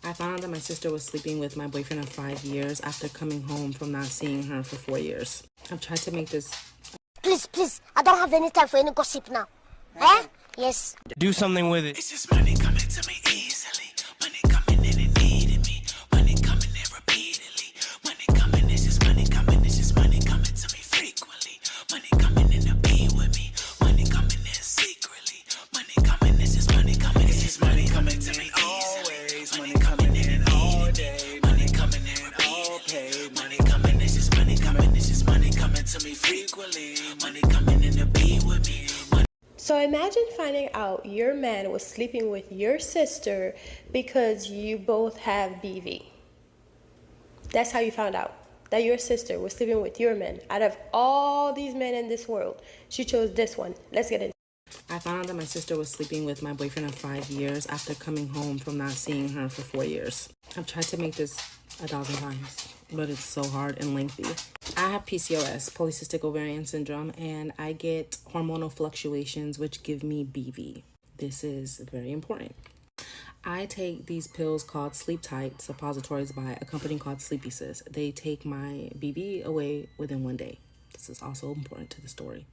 I found out that my sister was sleeping with my boyfriend of 5 years after coming home from not seeing her for 4 years. I've tried to make this... Please, I don't have any time for any gossip now. Eh? Yes. Do something with it. It's just money coming to me easily. Money coming in and needing me. Money coming in repeatedly. Money coming, it's just money coming. It's just money coming to me frequently. Money coming in to be with me. Money coming in secretly. Money coming, it's just money coming. It's just money coming to me always. Money coming in all day. Money coming in all paid. Money coming, it's just money coming. It's just money coming to me frequently. Money coming in to be with me. So imagine finding out your man was sleeping with your sister because you both have BV. That's how you found out that your sister was sleeping with your man. Out of all these men in this world, she chose this one. Let's get into it. I found out that my sister was sleeping with my boyfriend of 5 years after coming home from not seeing her for 4 years. I've tried to make this 1,000 times, but it's so hard and lengthy. I have PCOS, polycystic ovarian syndrome, and I get hormonal fluctuations which give me BV. This is very important. I take these pills called Sleep Tight suppositories by a company called Sleepy Sis. They take my BV away within 1 day. This is also important to the story.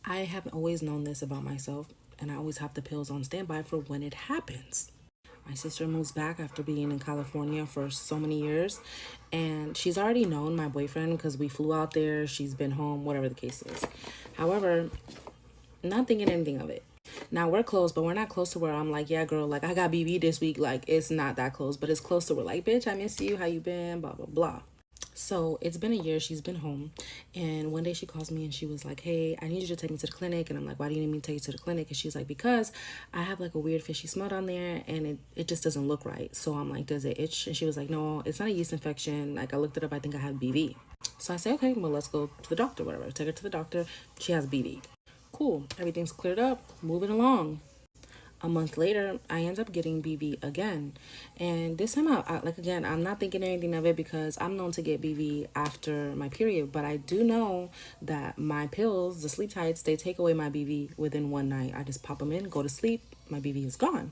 I have always known this about myself, and I always have the pills on standby for when it happens. My sister moves back after being in California for so many years, and she's already known my boyfriend because we flew out there, she's been home, whatever the case is. However, not thinking anything of it. Now, we're close, but we're not close to where I'm like, yeah, girl, like, I got BV this week. Like, it's not that close, but it's close to where, like, bitch, I miss you, how you been, blah, blah, blah. So it's been a year, she's been home, and one day she calls me and she was like, hey, I need you to take me to the clinic. And I'm like, why do you need me to take you to the clinic? And she's like, because I have like a weird fishy smell down there and it just doesn't look right. So I'm like, does it itch? And she was like, no, it's not a yeast infection. Like, I looked it up, I think I have BV. So I say, okay, well, let's go to the doctor, whatever. Take her to the doctor, she has BV. Cool, everything's cleared up, moving along. A month later, I end up getting BV again. And this time out, like, again, I'm not thinking anything of it because I'm known to get BV after my period. But I do know that my pills, the Sleep Tights, they take away my BV within one night. I just pop them in, go to sleep, my BV is gone.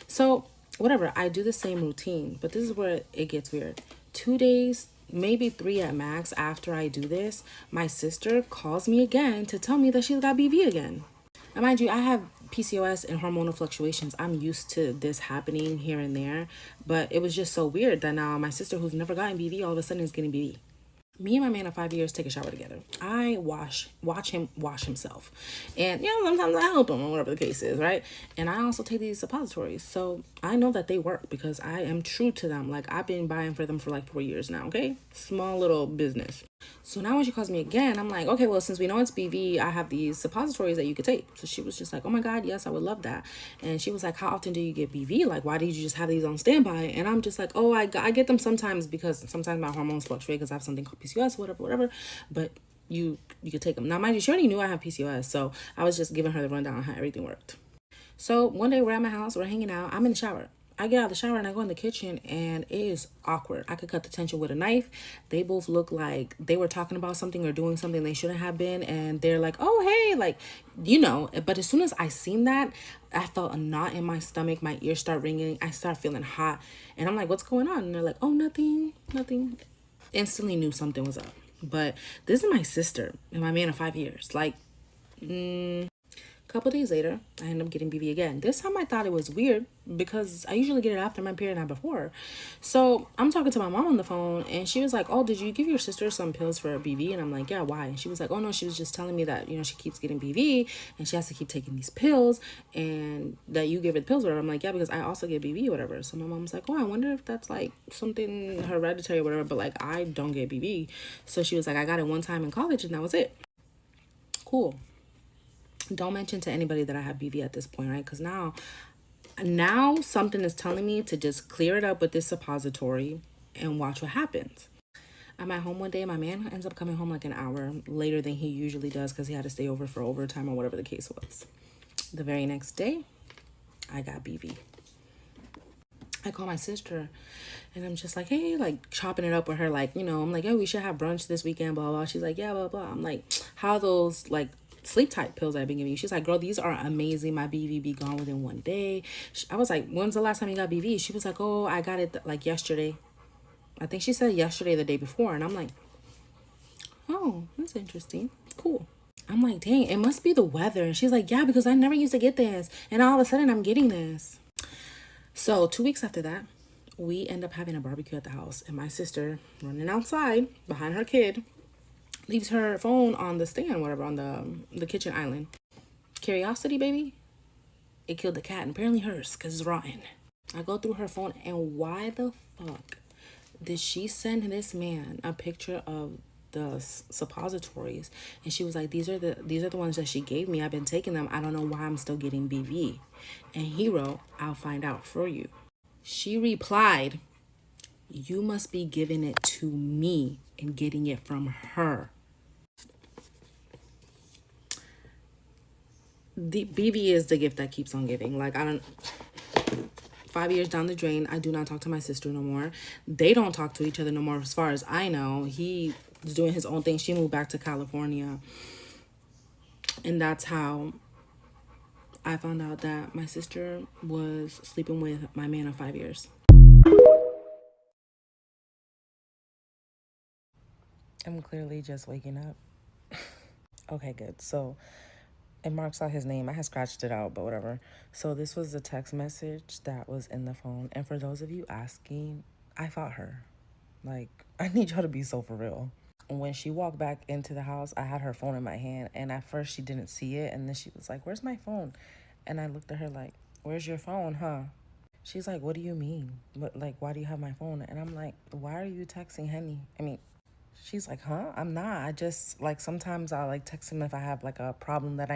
So, whatever, I do the same routine. But this is where it gets weird. 2 days, maybe 3 at max after I do this, my sister calls me again to tell me that she's got BV again. Now, mind you, I have PCOS and hormonal fluctuations. I'm used to this happening here and there, but it was just so weird that now my sister, who's never gotten BV, all of a sudden is getting BV. Me and my man of 5 years take a shower together. I watch him wash himself. And, you know, sometimes I help him or whatever the case is, right? And I also take these suppositories. So I know that they work because I am true to them. Like, I've been buying for them for like 4 years now, okay? Small little business. So now when she calls me again, I'm like, okay, well, since we know it's BV, I have these suppositories that you could take. So she was just like, oh my God, yes, I would love that. And she was like, how often do you get BV? Like, why did you just have these on standby? And I'm just like, oh, I get them sometimes because sometimes my hormones fluctuate because I have something called PCOS, whatever. But you could take them. Now, mind you, she already knew I have PCOS. So I was just giving her the rundown on how everything worked. So one day we're at my house, we're hanging out, I'm in the shower. I get out of the shower and I go in the kitchen and it is awkward. I could cut the tension with a knife. They both look like they were talking about something or doing something they shouldn't have been. And they're like, oh, hey, like, you know. But as soon as I seen that, I felt a knot in my stomach. My ears start ringing. I start feeling hot. And I'm like, what's going on? And they're like, oh, nothing. Instantly knew something was up. But this is my sister and my man of 5 years. Like, couple days later, I ended up getting BV again. This time I thought it was weird because I usually get it after my period, not before. So I'm talking to my mom on the phone and she was like, oh, did you give your sister some pills for BV? And I'm like, yeah, why? And she was like, oh no, she was just telling me that, you know, she keeps getting BV and she has to keep taking these pills and that you give her the pills or whatever. I'm like, yeah, because I also get BV or whatever. So my mom's like, oh, I wonder if that's like something hereditary or whatever, but like I don't get BV. So she was like, I got it one time in college and that was it. Cool. Don't mention to anybody that I have BV at this point, right? Because now something is telling me to just clear it up with this suppository and watch what happens. I'm at home one day. My man ends up coming home like an hour later than he usually does because he had to stay over for overtime or whatever the case was. The very next day, I got BV. I call my sister and I'm just like, hey, like chopping it up with her. Like, you know, I'm like, yeah, we should have brunch this weekend, blah, blah. She's like, yeah, blah, blah. I'm like, how those like sleep tight pills I've been giving you. She's like, girl, these are amazing. My BV be gone within 1 day. I was like, when's the last time you got BV? She was like, oh, I got it like yesterday. I think she said yesterday, the day before. And I'm like, oh, that's interesting. Cool. I'm like, dang, it must be the weather. And she's like, yeah, because I never used to get this. And all of a sudden I'm getting this. So 2 weeks after that, we end up having a barbecue at the house. And my sister running outside behind her kid leaves her phone on the stand, whatever, on the kitchen island. Curiosity, baby. It killed the cat, and apparently hers, because it's rotten. I go through her phone, and why the fuck did she send this man a picture of the suppositories? And she was like, these are the ones that she gave me. I've been taking them. I don't know why I'm still getting BV. And he wrote, I'll find out for you. She replied, you must be giving it to me and getting it from her. The BV is the gift that keeps on giving. Like, 5 years down the drain, I do not talk to my sister no more. They don't talk to each other no more, as far as I know. He is doing his own thing. She moved back to California. And that's how I found out that my sister was sleeping with my man of 5 years. I'm clearly just waking up. Okay, good. So it marks out his name. I had scratched it out, but whatever. So this was the text message that was in the phone. And for those of you asking, I fought her. Like, I need y'all to be so for real. When she walked back into the house, I had her phone in my hand. And at first she didn't see it. And then she was like, where's my phone? And I looked at her like, where's your phone, huh? She's like, what do you mean? Why do you have my phone? And I'm like, why are you texting Henny? She's like, huh? I'm not. I just, sometimes I, text him if I have, a problem that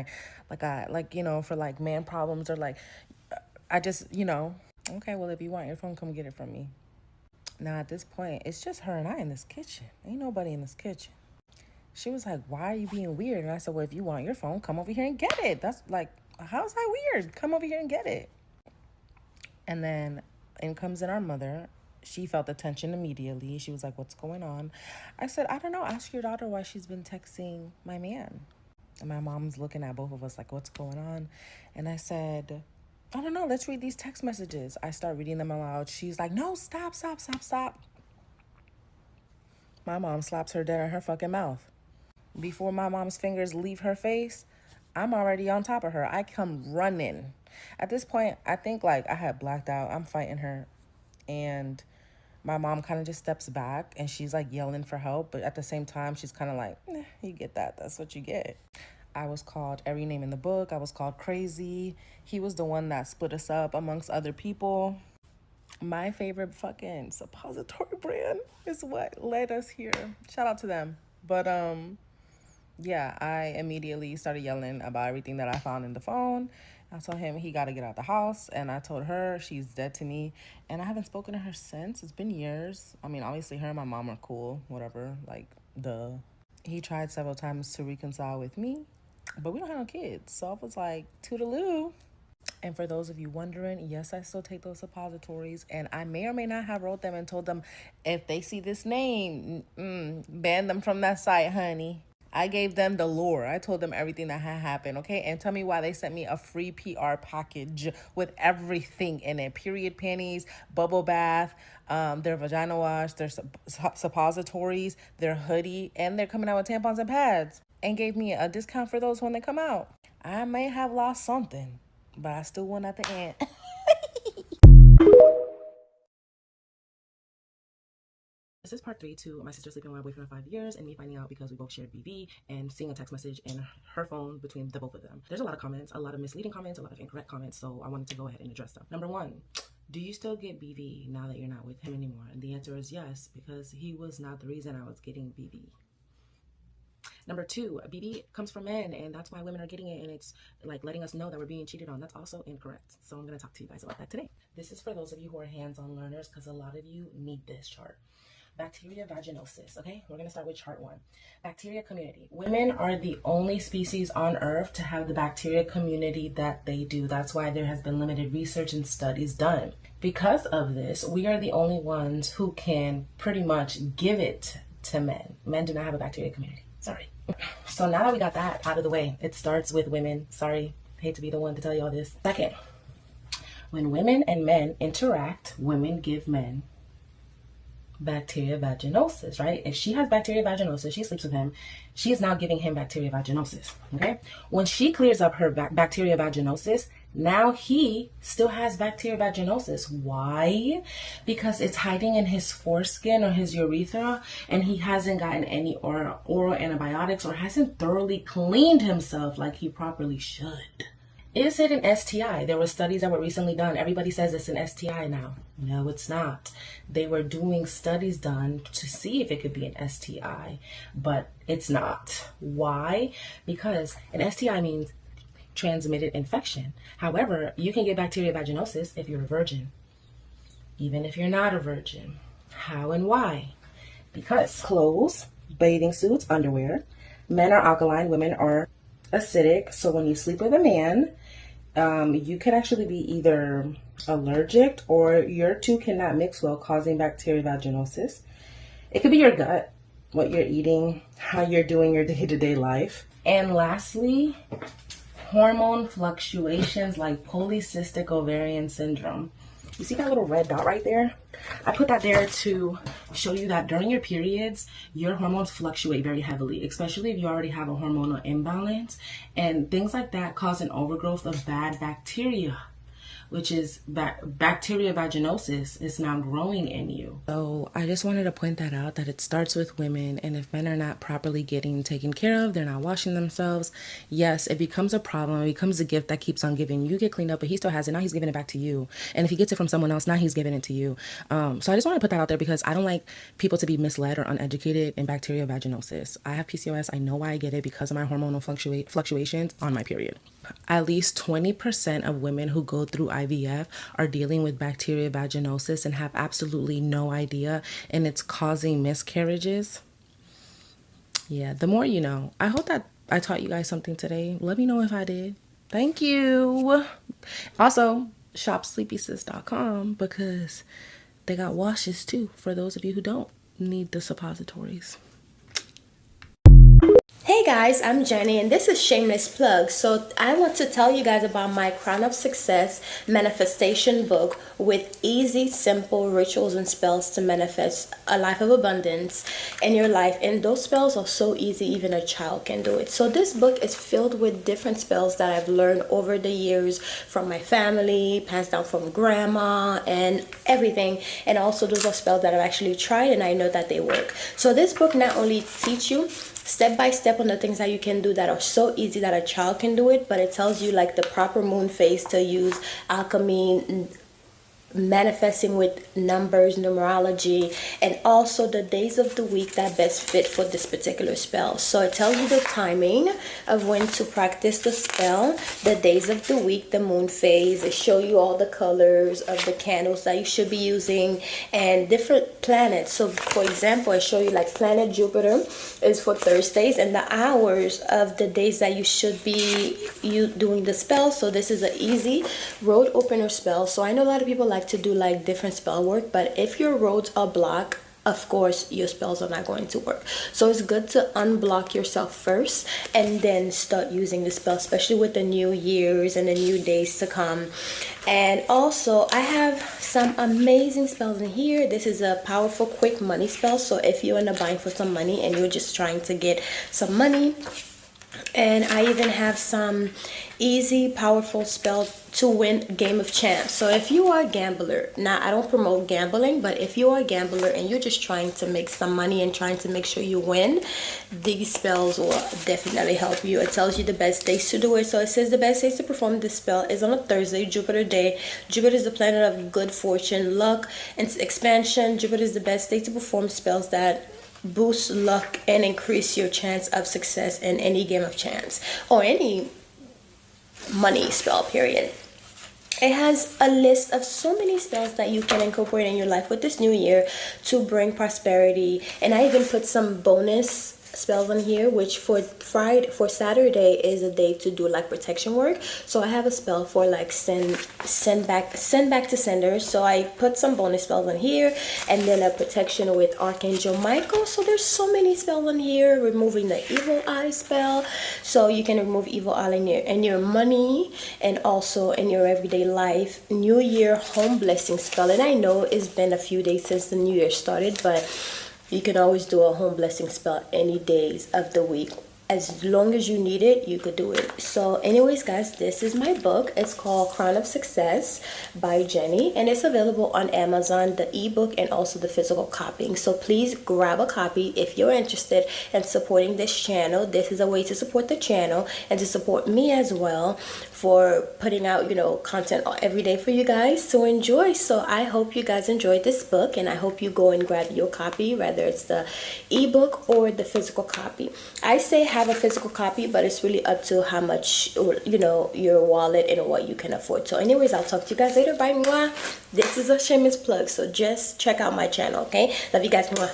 for, man problems or, I just, okay, well, if you want your phone, come get it from me. Now, at this point, it's just her and I in this kitchen. Ain't nobody in this kitchen. She was like, why are you being weird? And I said, well, if you want your phone, come over here and get it. That's, how's that weird? Come over here and get it. And then in comes in our mother. She felt the tension immediately. She was like, what's going on? I said, I don't know. Ask your daughter why she's been texting my man. And my mom's looking at both of us like, what's going on? And I said, I don't know. Let's read these text messages. I start reading them aloud. She's like, no, stop. My mom slaps her dead in her fucking mouth. Before my mom's fingers leave her face, I'm already on top of her. I come running. At this point, I think I had blacked out. I'm fighting her. And my mom kind of just steps back and she's yelling for help. But at the same time, she's kind of you get that. That's what you get. I was called every name in the book. I was called crazy. He was the one that split us up amongst other people. My favorite fucking suppository brand is what led us here. Shout out to them. But, yeah, I immediately started yelling about everything that I found in the phone. I told him he got to get out the house, and I told her she's dead to me, and I haven't spoken to her since. It's been years. Obviously, her and my mom are cool, whatever, duh. He tried several times to reconcile with me, but we don't have no kids, so I was like, toodaloo. And for those of you wondering, yes, I still take those suppositories, and I may or may not have wrote them and told them, if they see this name, ban them from that site, honey. I gave them the lore. I told them everything that had happened, okay? And tell me why they sent me a free PR package with everything in it. Period panties, bubble bath, their vagina wash, their suppositories, their hoodie, and they're coming out with tampons and pads. And gave me a discount for those when they come out. I may have lost something, but I still won at the end. This is part 3 to my sister sleeping with my boyfriend for 5 years and me finding out because we both shared BB and seeing a text message in her phone between the both of them. There's a lot of comments, a lot of misleading comments, a lot of incorrect comments, so I wanted to go ahead and address them. Number 1, do you still get BV now that you're not with him anymore? And the answer is yes, because he was not the reason I was getting BV. Number 2, BB comes from men, and that's why women are getting it, and it's letting us know that we're being cheated on. That's also incorrect. So I'm going to talk to you guys about that today. This is for those of you who are hands-on learners, because a lot of you need this chart. Bacteria vaginosis, okay? We're going to start with chart 1. Bacteria community. Women are the only species on Earth to have the bacteria community that they do. That's why there has been limited research and studies done. Because of this, we are the only ones who can pretty much give it to men. Men do not have a bacteria community. Sorry. So now that we got that out of the way, it starts with women. Sorry, hate to be the one to tell you all this. Second, when women and men interact, women give men bacteria vaginosis, right? If she has bacteria vaginosis, she sleeps with him, she is now giving him bacteria vaginosis, okay? When she clears up her bacteria vaginosis, now he still has bacteria vaginosis. Why? Because it's hiding in his foreskin or his urethra, and he hasn't gotten any oral antibiotics or hasn't thoroughly cleaned himself like he properly should. Is it an STI? There were studies that were recently done. Everybody says it's an STI now. No, it's not. They were doing studies done to see if it could be an STI, but it's not. Why? Because an STI means transmitted infection. However, you can get bacteria vaginosis if you're a virgin, even if you're not a virgin. How and why? Because clothes, bathing suits, underwear, men are alkaline, women are acidic. So when you sleep with a man, you could actually be either allergic or your two cannot mix well, causing bacteria vaginosis. It could be your gut, what you're eating, how you're doing your day-to-day life. And lastly, hormone fluctuations like polycystic ovarian syndrome. You see that little red dot right there? I put that there to show you that during your periods, your hormones fluctuate very heavily, especially if you already have a hormonal imbalance. And things like that cause an overgrowth of bad bacteria, which is bacteria vaginosis is now growing in you. So I just wanted to point that out, that it starts with women, and if men are not properly getting taken care of, they're not washing themselves, yes, it becomes a problem. It becomes a gift that keeps on giving. You get cleaned up, but he still has it. Now he's giving it back to you. And if he gets it from someone else, now he's giving it to you. So I just want to put that out there because I don't like people to be misled or uneducated in bacteria vaginosis. I have PCOS. I know why I get it, because of my hormonal fluctuations on my period. At least 20% of women who go through IVF are dealing with bacteria vaginosis and have absolutely no idea, and it's causing miscarriages. Yeah, the more you know. I hope that I taught you guys something today. Let me know if I did. Thank you. Also, shop sleepysis.com because they got washes too for those of you who don't need the suppositories. Hey guys, I'm Jenny and this is Shameless Plug. So I want to tell you guys about my Crown of Success manifestation book with easy, simple rituals and spells to manifest a life of abundance in your life. And those spells are so easy, even a child can do it. So this book is filled with different spells that I've learned over the years from my family, passed down from grandma and everything. And also those are spells that I've actually tried and I know that they work. So this book not only teach you step by step on the things that you can do that are so easy that a child can do it, but it tells you like the proper moon phase to use, alchemy, manifesting with numbers, numerology, and also the days of the week that best fit for this particular spell. So it tells you the timing of when to practice the spell, the days of the week, the moon phase. It shows you all the colors of the candles that you should be using and different planets. So for example, I show you like planet Jupiter is for Thursdays and the hours of the days that you should be doing the spell. So this is an easy road opener spell. So I know a lot of people like to do like different spell work, but if your roads are blocked, of course your spells are not going to work. So it's good to unblock yourself first and then start using the spell, especially with the new years and the new days to come. And also I have some amazing spells in here. This is a powerful quick money spell. So if you're in the bind for some money and you're just trying to get some money, and I even have some easy powerful spell to win game of chance. So if you are a gambler, now I don't promote gambling, but if you are a gambler and you're just trying to make some money and trying to make sure you win, these spells will definitely help you. It tells you the best days to do it. So it says the best days to perform this spell is on a Thursday, Jupiter day. Jupiter is the planet of good fortune, luck, and expansion. Jupiter is the best day to perform spells that boost luck and increase your chance of success in any game of chance or any money spell, period. It has a list of so many spells that you can incorporate in your life with this new year to bring prosperity. And I even put some bonus spells on here, which for Saturday is a day to do like protection work. So I have a spell for like send back to senders. So I put some bonus spells on here, and then a protection with Archangel Michael. So there's so many spells on here. Removing the evil eye spell, so you can remove evil eye in your money and also in your everyday life. New Year home blessing spell, and I know it's been a few days since the new year started, but you can always do a home blessing spell any days of the week. As long as you need it, you could do it. So anyways, guys, this is my book. It's called Crown of Success by Jenny, and it's available on Amazon, the ebook and also the physical copying. So please grab a copy if you're interested in supporting this channel. This is a way to support the channel and to support me as well for putting out, you know, content every day for you guys to enjoy. So I hope you guys enjoyed this book, and I hope you go and grab your copy, whether it's the ebook or the physical copy. I say have a physical copy, but it's really up to how much, you know, your wallet and what you can afford. So anyways, I'll talk to you guys later. Bye. Mwah. This is a shameless plug, so just check out my channel, okay? Love you guys. Mwah.